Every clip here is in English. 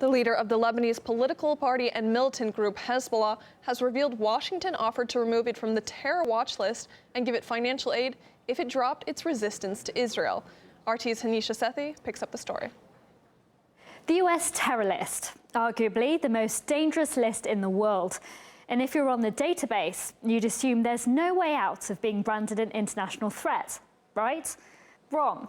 The leader of the Lebanese political party and militant group Hezbollah has revealed Washington offered to remove it from the terror watch list and give it financial aid if it dropped its resistance to Israel. RT's Hanisha Sethi picks up the story. The US terror list, arguably the most dangerous list in the world. And if you're on the database, you'd assume there's no way out of being branded an international threat, right? Wrong.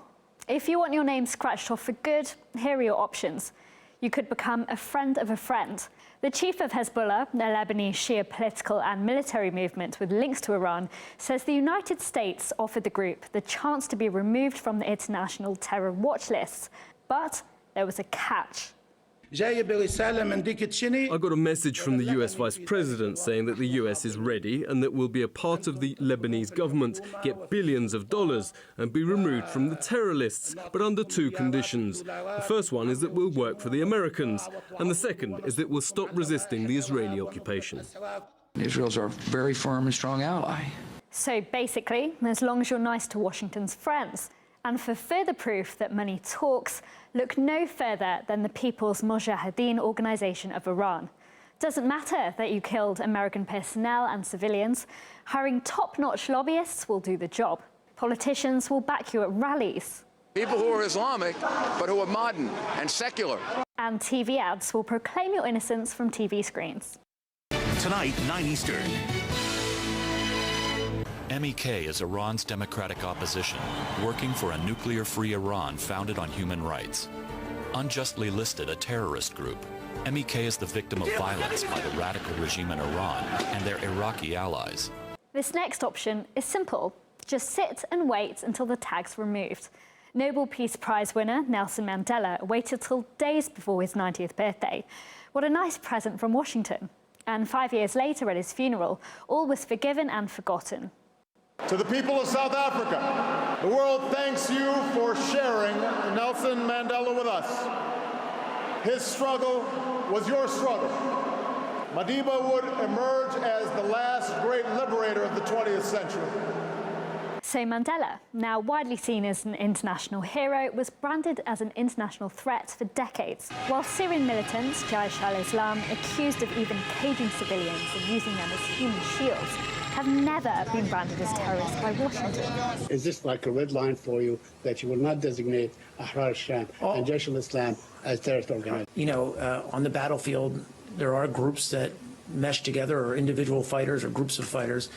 If you want your name scratched off for good, here are your options. You could become a friend of a friend. The chief of Hezbollah, a Lebanese Shia political and military movement with links to Iran, says the United States offered the group the chance to be removed from the international terror watch lists. But there was a catch. I got a message from the US Vice President saying that the US is ready and that we'll be a part of the Lebanese government, get billions of dollars and be removed from the terror lists, but under two conditions. The first one is that we'll work for the Americans, and the second is that we'll stop resisting the Israeli occupation. Israel's our very firm and strong ally. So basically, as long as you're nice to Washington's friends. And for further proof that money talks, look no further than the People's Mujahideen Organization of Iran. Doesn't matter that you killed American personnel and civilians. Hiring top-notch lobbyists will do the job. Politicians will back you at rallies. People who are Islamic, but who are modern and secular. And TV ads will proclaim your innocence from TV screens. Tonight, 9 Eastern. MEK is Iran's democratic opposition, working for a nuclear-free Iran founded on human rights. Unjustly listed a terrorist group, MEK is the victim of violence by the radical regime in Iran and their Iraqi allies. This next option is simple. Just sit and wait until the tag's removed. Nobel Peace Prize winner Nelson Mandela waited till days before his 90th birthday. What a nice present from Washington. And 5 years later at his funeral, all was forgiven and forgotten. To the people of South Africa, the world thanks you for sharing Nelson Mandela with us. His struggle was your struggle. Madiba would emerge as the last great liberator of the 20th century. So Mandela, now widely seen as an international hero, was branded as an international threat for decades, while Syrian militants, Jaish al-Islam, accused of even caging civilians and using them as human shields, have never been branded as terrorists by Washington. Is this like a red line for you that you will not designate Ahrar al-Sham and Jaish al-Islam as terrorist organizations? You know, on the battlefield, there are groups that mesh together, or individual fighters or groups of fighters.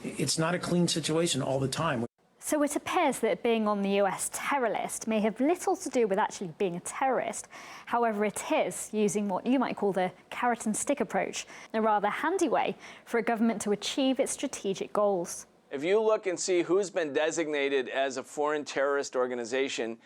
It's not a clean situation all the time. So it appears that being on the US terror list may have little to do with actually being a terrorist. However, it is using what you might call the carrot and stick approach, a rather handy way for a government to achieve its strategic goals. If you look and see who's been designated as a foreign terrorist organization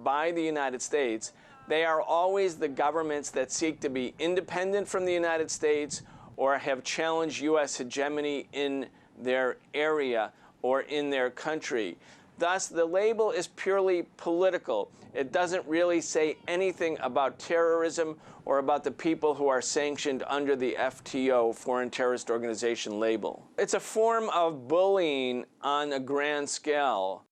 by the United States, they are always the governments that seek to be independent from the United States or have challenged U.S. hegemony in their area or in their country. Thus, the label is purely political. It doesn't really say anything about terrorism or about the people who are sanctioned under the FTO, Foreign Terrorist Organization label. It's a form of bullying on a grand scale.